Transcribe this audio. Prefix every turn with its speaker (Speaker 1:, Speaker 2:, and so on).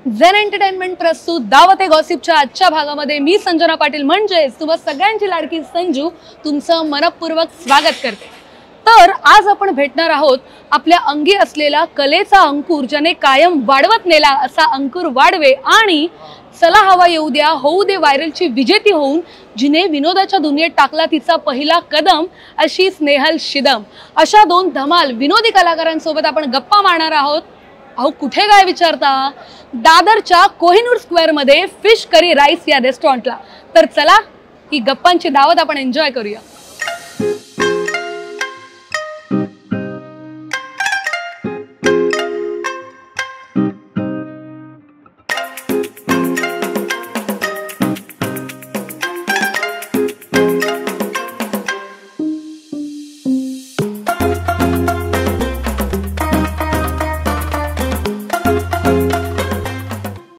Speaker 1: Zen entertainment प्रस्तुत दावते गॉसिपच्या आजच्या भागामध्ये मी संजना पाटील म्हणजेच तुम्हा सगळ्यांची लाडकी संजू तुमचं मनपूर्वक स्वागत करते। तर आज आपण भेटणार आहोत आपल्या अंगी असलेला कलेचा अंकुर ज्याने कायम वाढवत नेला असा अंकुर वाढवे आणि चला हवा येऊ द्या होऊ दे व्हायरलची विजेती होऊन जिने विनोदाच्या दुनियेत टाकला तिचा पहिला कदम अशी स्नेहल शिदम अशा दोन धमाल विनोदी कलाकारांसोबत आपण गप्पा मारणार आहोत। अहो कुठे काय विचारता, दादरच्या कोहिनूर स्क्वेअर मध्ये फिश करी राईस या रेस्टॉरंटला। तर चला ही गप्पांची दावत आपण एन्जॉय करूया।